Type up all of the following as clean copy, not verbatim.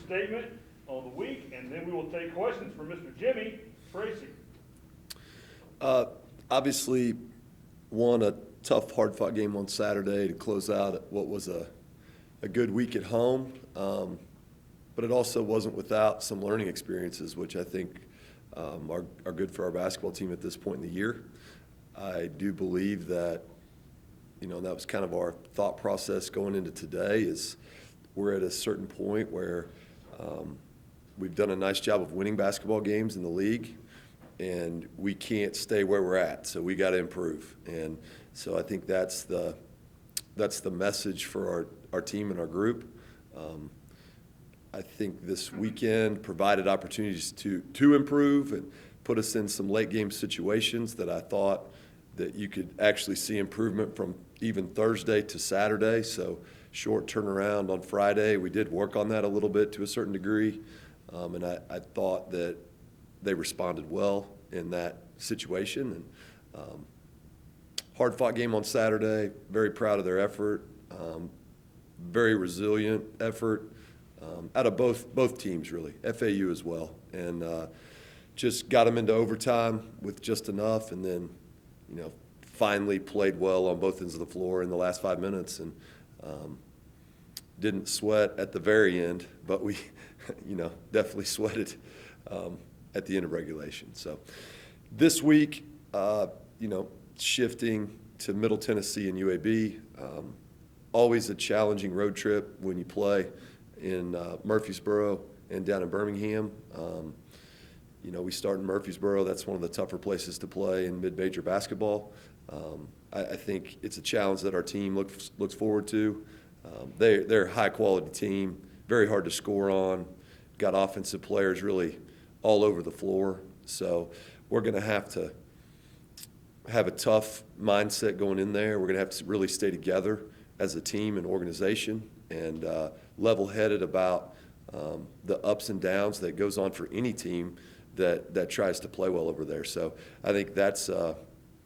statement on the week, and then we will take questions from Mr. Jimmy Tracy. Obviously, won a tough, hard-fought game on Saturday to close out what was a good week at home, but it also wasn't without some learning experiences, which I think are good for our basketball team at this point in the year. I do believe that, that was kind of our thought process going into today is we're at a certain point where we've done a nice job of winning basketball games in the league, and we can't stay where we're at, so we got to improve. And so I think that's the message for our team and our group. I think this weekend provided opportunities to improve and put us in some late game situations that I thought that you could actually see improvement from even Thursday to Saturday. So short turnaround on Friday. We did work on that a little bit to a certain degree, and I thought that they responded well in that situation. And hard-fought game on Saturday. Very proud of their effort. Very resilient effort out of both teams, really. FAU as well, and just got them into overtime with just enough, and then finally played well on both ends of the floor in the last 5 minutes, and didn't sweat at the very end, but we definitely sweated at the end of regulation. So this week, shifting to Middle Tennessee and UAB, always a challenging road trip when you play in Murfreesboro and down in Birmingham. We start in Murfreesboro. That's one of the tougher places to play in mid-major basketball. I think it's a challenge that our team looks forward to. They're a high-quality team, very hard to score on, got offensive players really all over the floor. So we're going to have a tough mindset going in there. We're going to have to really stay together as a team and organization, and level-headed about the ups and downs that goes on for any team that tries to play well over there. So I think that's the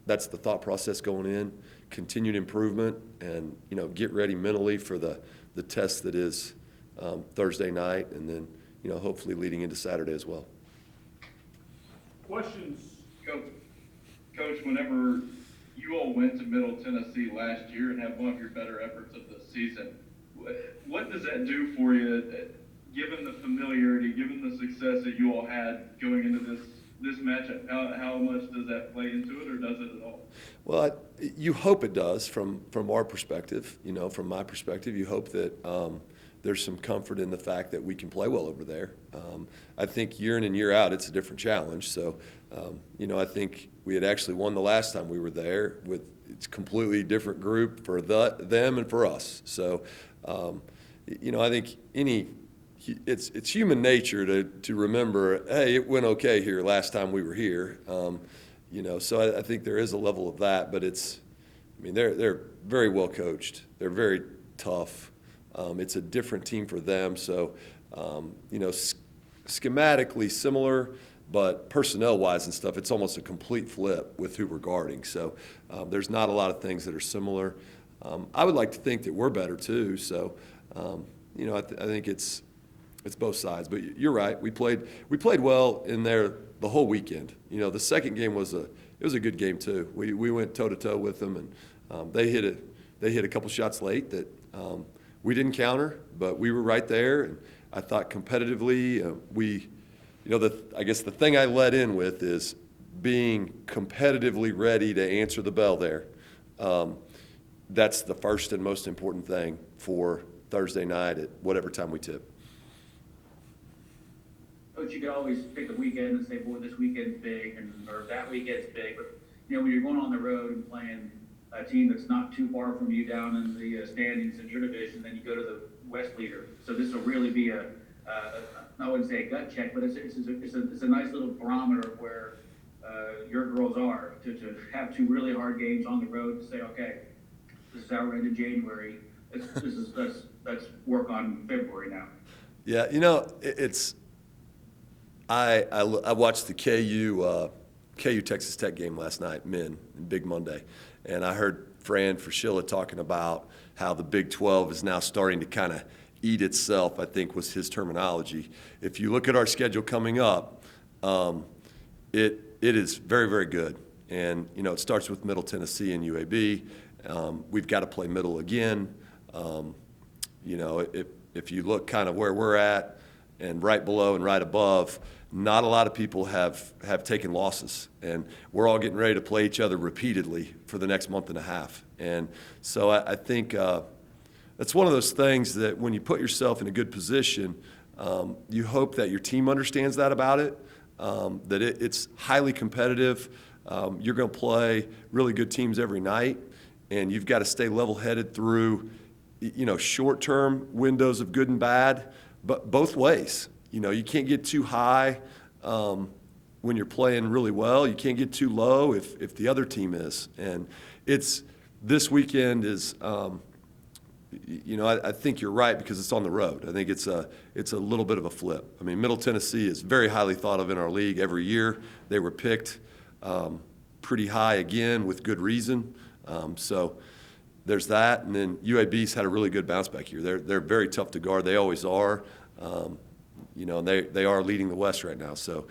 thought process going in, continued improvement, and get ready mentally for the test that is Thursday night, and then hopefully leading into Saturday as well. Questions? Coach, whenever you all went to Middle Tennessee last year and had one of your better efforts of the season, what does that do for you, given the familiarity, given the success that you all had going into this matchup? How much does that play into it, or does it at all? Well, you hope it does from our perspective. From my perspective, you hope that there's some comfort in the fact that we can play well over there. I think year in and year out, it's a different challenge. So, I think we had actually won the last time we were there with it's a completely different group for them and for us. So, I think it's human nature to remember, hey, it went okay here last time we were here. So I think there is a level of that, but they're very well coached. They're very tough. It's a different team for them. So, schematically similar, but personnel-wise and stuff, it's almost a complete flip with who we're guarding. So there's not a lot of things that are similar. I would like to think that we're better too. So, I think it's both sides. But you're right. We played well in there the whole weekend. The second game was a good game too. We went toe-to-toe with them, and they hit a couple shots late that we didn't counter, but we were right there. And I thought competitively, I guess the thing I led in with is being competitively ready to answer the bell there. That's the first and most important thing for Thursday night at whatever time we tip. Coach, you could always pick a weekend and say, boy, this weekend's big, or that weekend's big. But, when you're going on the road and playing a team that's not too far from you down in the standings in your division, then you go to the West leader. So this will really be I wouldn't say a gut check, but it's a nice little barometer of where your girls are to have two really hard games on the road to say, okay, this is how we're into January. Let's work on February now. Yeah, I watched the KU Texas Tech game last night, men, Big Monday, and I heard Fran Fraschilla talking about how the Big 12 is now starting to kind of eat itself, I think was his terminology. If you look at our schedule coming up, it is very, very good. And, it starts with Middle Tennessee and UAB. We've got to play Middle again. If you look kind of where we're at and right below and right above, not a lot of people have taken losses. And we're all getting ready to play each other repeatedly for the next month and a half. And so I think that's one of those things that when you put yourself in a good position, you hope that your team understands that about it, that it's highly competitive. You're going to play really good teams every night, and you've got to stay level-headed through, short-term windows of good and bad, but both ways. You can't get too high when you're playing really well. You can't get too low if the other team is. And this weekend is, I think you're right because it's on the road. I think it's a little bit of a flip. I mean, Middle Tennessee is very highly thought of in our league every year. They were picked pretty high again with good reason. So there's that. And then UAB's had a really good bounce back year. They're very tough to guard. They always are. And they are leading the West right now. So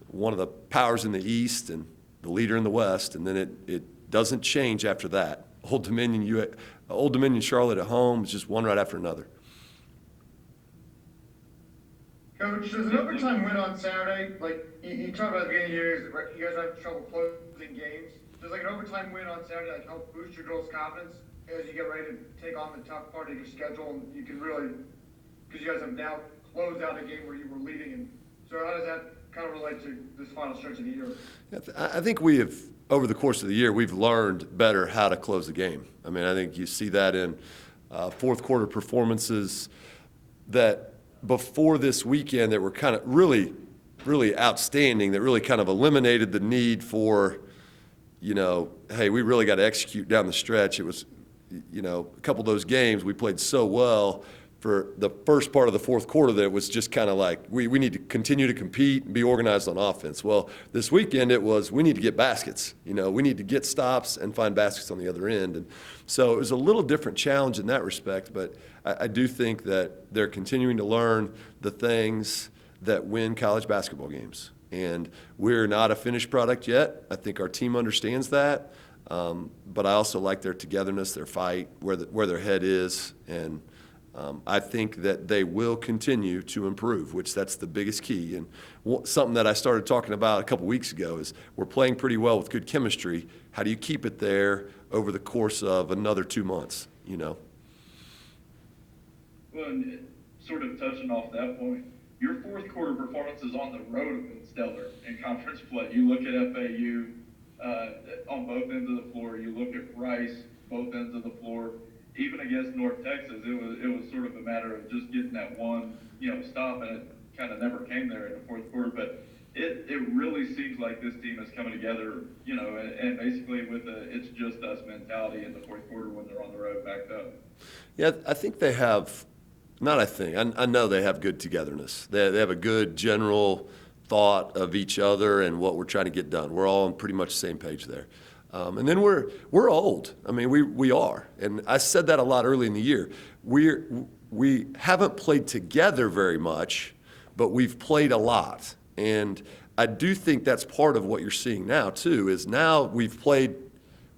one of the powers in the East and the leader in the West, and then it doesn't change after that. Old Dominion Charlotte at home is just one right after another. Coach, does an overtime win on Saturday, like you talked about at the beginning of the year, you guys have trouble closing games. Does like an overtime win on Saturday help boost your girls' confidence as you get ready to take on the tough part of your schedule, and you can really, because you guys have now closed out a game where you were leading, and so how does that kind of relate to this final stretch of the year? I think we have, over the course of the year, we've learned better how to close the game. I mean, I think you see that in fourth quarter performances that before this weekend that were kind of really, really outstanding, that really kind of eliminated the need for, hey, we really got to execute down the stretch. It was, a couple of those games we played so well for the first part of the fourth quarter that it was just kind of like we need to continue to compete and be organized on offense. Well, this weekend it was we need to get baskets. We need to get stops and find baskets on the other end. And so it was a little different challenge in that respect, but I do think that they're continuing to learn the things that win college basketball games. And we're not a finished product yet. I think our team understands that. But I also like their togetherness, their fight, where their head is, and I think that they will continue to improve, which that's the biggest key. And something that I started talking about a couple weeks ago is we're playing pretty well with good chemistry. How do you keep it there over the course of another 2 months, Well, and sort of touching off that point, your fourth quarter performances on the road have been stellar in conference play. You look at FAU on both ends of the floor. You look at Rice, both ends of the floor. Even against North Texas, it was sort of a matter of just getting that one, stop, and it kind of never came there in the fourth quarter. But it really seems like this team is coming together, and basically with a it's just us mentality in the fourth quarter when they're on the road backed up. Yeah, I think they have. Not I think. I know they have good togetherness. They have a good general thought of each other and what we're trying to get done. We're all on pretty much the same page there. And then we're old. I mean, we are. And I said that a lot early in the year. We haven't played together very much, but we've played a lot. And I do think that's part of what you're seeing now too, is now we've played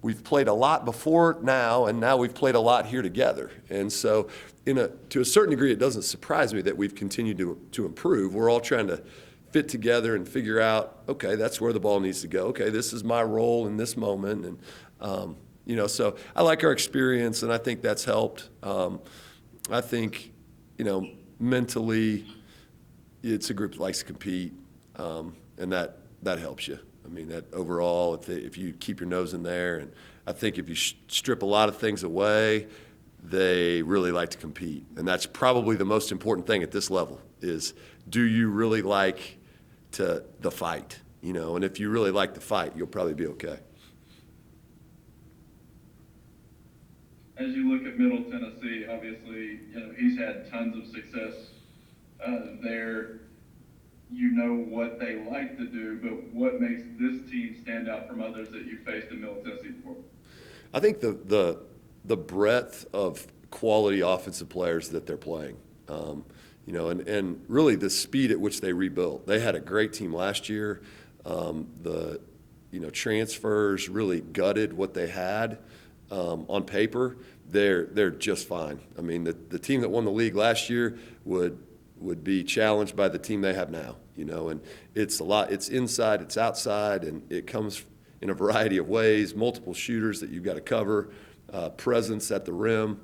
a lot before now, and now we've played a lot here together. And so to a certain degree, it doesn't surprise me that we've continued to improve. We're all trying to fit together and figure out, okay, that's where the ball needs to go. Okay, this is my role in this moment. And, so I like our experience, and I think that's helped. I think, mentally, it's a group that likes to compete, and that helps you. I mean, that overall, if you keep your nose in there, and I think if you strip a lot of things away, they really like to compete. And that's probably the most important thing at this level is, do you really like the fight? And if you really like the fight, you'll probably be okay. As you look at Middle Tennessee, obviously, he's had tons of success there. What they like to do, but what makes this team stand out from others that you faced in Middle Tennessee before? I think the breadth of quality offensive players that they're playing. You know, and really the speed at which they rebuilt. They had a great team last year. The transfers really gutted what they had on paper. They're just fine. I mean, the team that won the league last year would be challenged by the team they have now. You know, and it's a lot. It's inside, it's outside, and it comes in a variety of ways. Multiple shooters that you've got to cover, presence at the rim,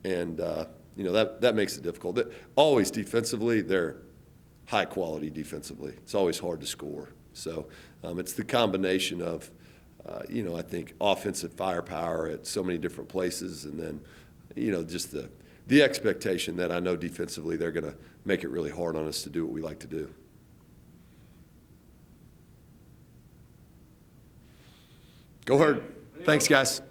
and that makes it difficult. Always defensively, they're high quality defensively. It's always hard to score. So it's the combination of, I think offensive firepower at so many different places, and then, just the expectation that I know defensively they're going to make it really hard on us to do what we like to do. Go Herd. Thanks, guys.